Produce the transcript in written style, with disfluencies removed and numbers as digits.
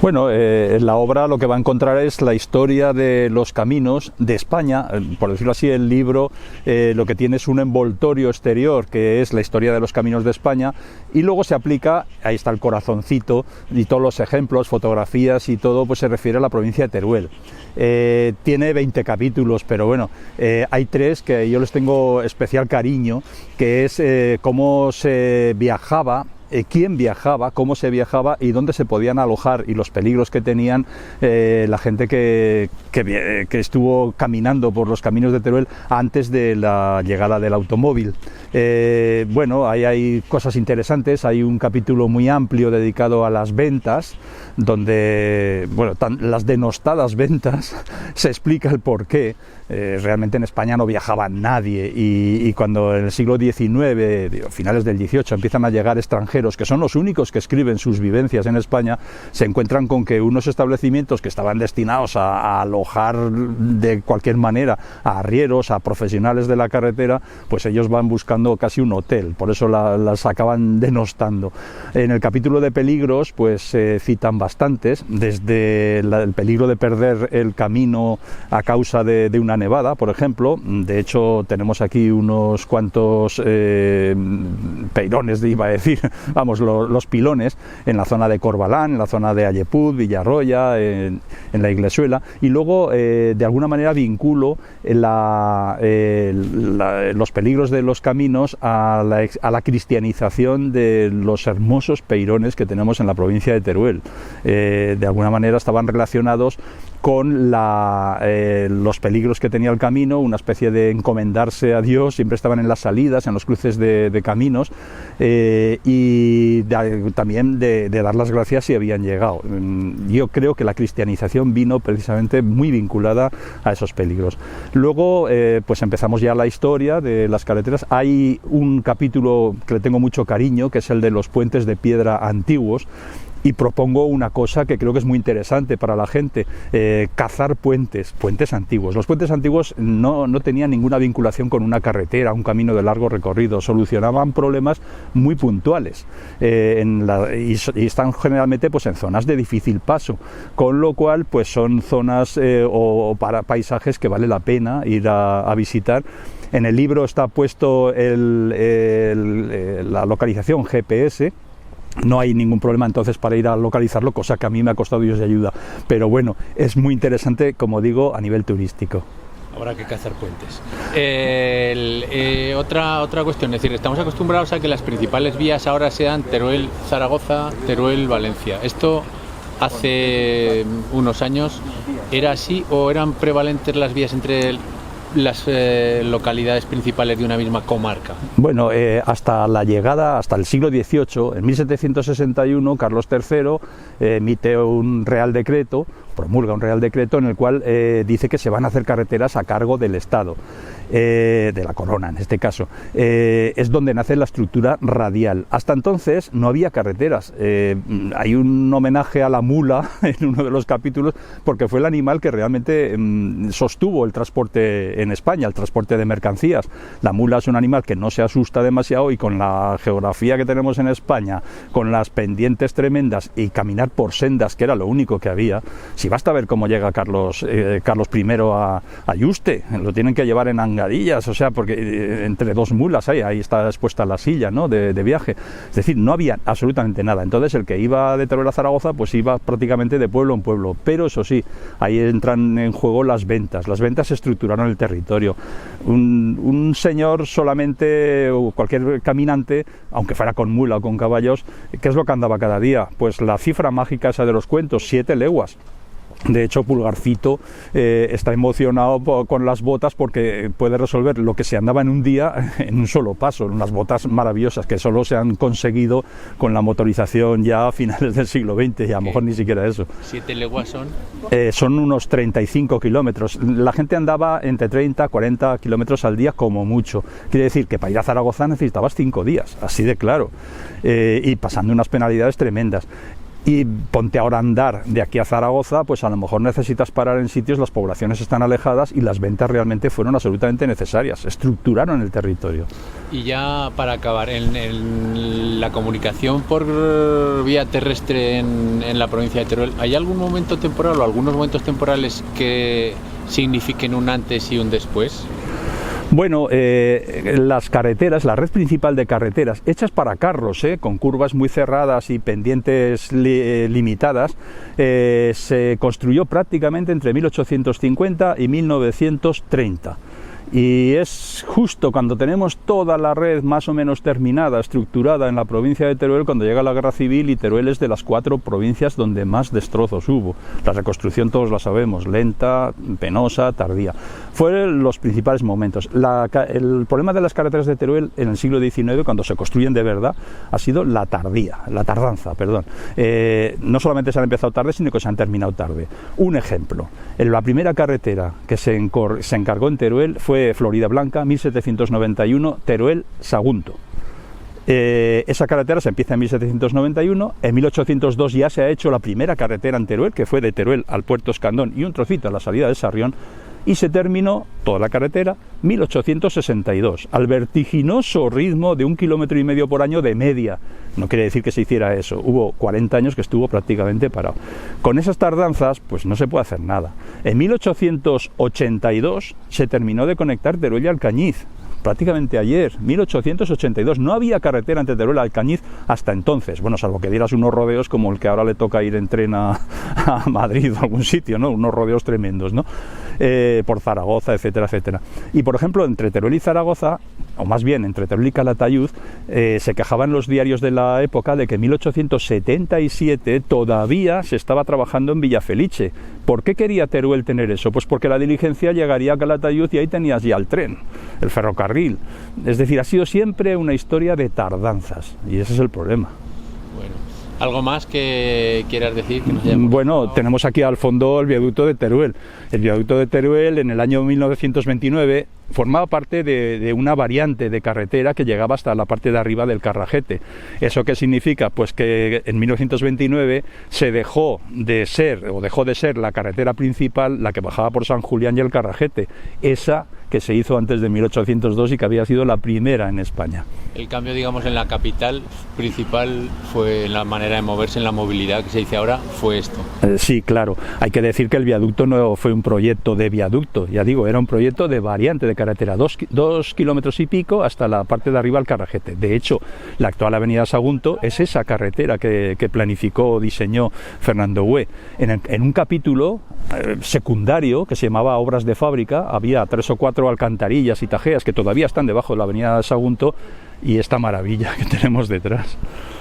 Bueno, en la obra lo que va a encontrar es la historia de los caminos de España. Por decirlo así, el libro lo que tiene es un envoltorio exterior, que es la historia de los caminos de España, y luego se aplica, ahí está el corazoncito y todos los ejemplos, fotografías y todo, pues se refiere a la provincia de Teruel. Tiene 20 capítulos, pero bueno, hay 3 que yo les tengo especial cariño, que es cómo se viajaba, quién viajaba, cómo se viajaba y dónde se podían alojar y los peligros que tenían la gente que estuvo caminando por los caminos de Teruel antes de la llegada del automóvil. Bueno, ahí hay cosas interesantes, hay un capítulo muy amplio dedicado a las ventas, donde, bueno, las denostadas ventas, se explica el porqué. Realmente en España no viajaba nadie y cuando en el siglo XIX, finales del XVIII, empiezan a llegar extranjeros, que son los únicos que escriben sus vivencias en España, se encuentran con que unos establecimientos que estaban destinados a alojar de cualquier manera a arrieros, a profesionales de la carretera, pues ellos van buscando casi un hotel, por eso las acaban denostando. En el capítulo de peligros, pues se citan bastantes, desde el peligro de perder el camino a causa de una nevada, por ejemplo. De hecho, tenemos aquí unos cuantos peirones, iba a decir, vamos, los pilones, en la zona de Corbalán, en la zona de Alleput, Villarroya, en la Iglesuela, y luego, de alguna manera, vinculo los peligros de los caminos a la cristianización de los hermosos peirones que tenemos en la provincia de Teruel. De alguna manera estaban relacionados con los peligros que tenía el camino, una especie de encomendarse a Dios, siempre estaban en las salidas, en los cruces de caminos, y también de dar las gracias si habían llegado. Yo creo que la cristianización vino precisamente muy vinculada a esos peligros. Luego, pues empezamos ya la historia de las carreteras. Hay un capítulo que le tengo mucho cariño, que es el de los puentes de piedra antiguos, y propongo una cosa que creo que es muy interesante para la gente: cazar puentes antiguos. Los puentes antiguos no tenían ninguna vinculación con una carretera, un camino de largo recorrido, solucionaban problemas muy puntuales, y están generalmente pues en zonas de difícil paso, con lo cual pues son zonas o para paisajes que vale la pena ir a visitar. En el libro está puesto la localización GPS. No hay ningún problema entonces para ir a localizarlo, cosa que a mí me ha costado Dios de ayuda, pero bueno, es muy interesante, como digo, a nivel turístico. Habrá que cazar puentes. Otra cuestión, es decir, estamos acostumbrados a que las principales vías ahora sean Teruel-Zaragoza, Teruel-Valencia. ¿Esto hace unos años era así o eran prevalentes las vías entre las localidades principales de una misma comarca? Bueno, hasta la llegada, hasta el siglo XVIII, en 1761, Carlos III emite un real decreto, promulga un real decreto en el cual dice que se van a hacer carreteras a cargo del Estado, de la corona en este caso. Es donde nace la estructura radial. Hasta entonces no había carreteras. Hay un homenaje a la mula en uno de los capítulos, porque fue el animal que realmente sostuvo el transporte en España, el transporte de mercancías. La mula es un animal que no se asusta demasiado, y con la geografía que tenemos en España, con las pendientes tremendas y caminar por sendas, que era lo único que había. Si basta ver cómo llega Carlos I a Yuste, lo tienen que llevar en angadillas, o sea, porque entre dos mulas ahí está expuesta la silla, ¿no?, de viaje. Es decir, no había absolutamente nada. Entonces el que iba de Teruel a Zaragoza, pues iba prácticamente de pueblo en pueblo. Pero eso sí, ahí entran en juego las ventas. Las ventas estructuraron el territorio. Un señor solamente, o cualquier caminante, aunque fuera con mula o con caballos, ¿qué es lo que andaba cada día? Pues la cifra mágica esa de los cuentos, 7 leguas. De hecho, Pulgarcito está emocionado con las botas, porque puede resolver lo que se andaba en un día en un solo paso. Unas botas maravillosas que solo se han conseguido con la motorización ya a finales del siglo XX, y a lo mejor ni siquiera eso. ¿7 leguas son? Son unos 35 kilómetros. La gente andaba entre 30 y 40 kilómetros al día como mucho. Quiere decir que para ir a Zaragoza necesitabas 5 días, así de claro, y pasando unas penalidades tremendas. Y ponte ahora a andar de aquí a Zaragoza, pues a lo mejor necesitas parar en sitios, las poblaciones están alejadas y las ventas realmente fueron absolutamente necesarias, estructuraron el territorio. Y ya para acabar, en la comunicación por vía terrestre en la provincia de Teruel, ¿hay algún momento temporal o algunos momentos temporales que signifiquen un antes y un después? Bueno, las carreteras, la red principal de carreteras, hechas para carros, con curvas muy cerradas y pendientes limitadas, se construyó prácticamente entre 1850 y 1930. Y es justo cuando tenemos toda la red más o menos terminada, estructurada en la provincia de Teruel, cuando llega la Guerra Civil, y Teruel es de las 4 provincias donde más destrozos hubo. La reconstrucción todos la sabemos, lenta, penosa, tardía. Fueron los principales momentos. El problema de las carreteras de Teruel en el siglo XIX, cuando se construyen de verdad, ha sido la tardanza. No solamente se han empezado tarde, sino que se han terminado tarde. Un ejemplo, la primera carretera que se encargó en Teruel fue Florida Blanca, 1791, Teruel-Sagunto. Esa carretera se empieza en 1791, en 1802 ya se ha hecho la primera carretera en Teruel, que fue de Teruel al Puerto Escandón y un trocito a la salida de Sarrión, y se terminó toda la carretera 1862, al vertiginoso ritmo de 1,5 kilómetros por año de media. No quiere decir que se hiciera eso, hubo 40 años que estuvo prácticamente parado. Con esas tardanzas, pues no se puede hacer nada. En 1882 se terminó de conectar Teruel y Alcañiz, prácticamente ayer, 1882, no había carretera entre Teruel y Alcañiz hasta entonces, bueno, salvo que dieras unos rodeos como el que ahora le toca ir en tren a Madrid o algún sitio, ¿no? Unos rodeos tremendos, ¿no? Por Zaragoza, etcétera, etcétera. Y por ejemplo, entre Teruel y Zaragoza, o más bien entre Teruel y Calatayud, se quejaban los diarios de la época de que en 1877 todavía se estaba trabajando en Villafelice. ¿Por qué quería Teruel tener eso? Pues porque la diligencia llegaría a Calatayud y ahí tenías ya el tren, el ferrocarril. Es decir, ha sido siempre una historia de tardanzas, y ese es el problema. Bueno, ¿algo más que quieras decir? Bueno, tenemos aquí al fondo el viaducto de Teruel. El viaducto de Teruel en el año 1929 formaba parte de una variante de carretera que llegaba hasta la parte de arriba del Carrajete. ¿Eso qué significa? Pues que en 1929 dejó de ser la carretera principal, la que bajaba por San Julián y el Carrajete, esa que se hizo antes de 1802 y que había sido la primera en España. El cambio, digamos, en la capital principal fue en la manera de moverse, en la movilidad que se dice ahora, fue esto. Sí, claro. Hay que decir que el viaducto no fue un proyecto de viaducto, ya digo, era un proyecto de variante de carretera, 2 kilómetros y pico hasta la parte de arriba al Carrajete. De hecho, la actual avenida Sagunto es esa carretera que planificó o diseñó Fernando Güé. En un capítulo secundario que se llamaba Obras de Fábrica, había 3 o 4 alcantarillas y tajeas que todavía están debajo de la avenida Sagunto y esta maravilla que tenemos detrás.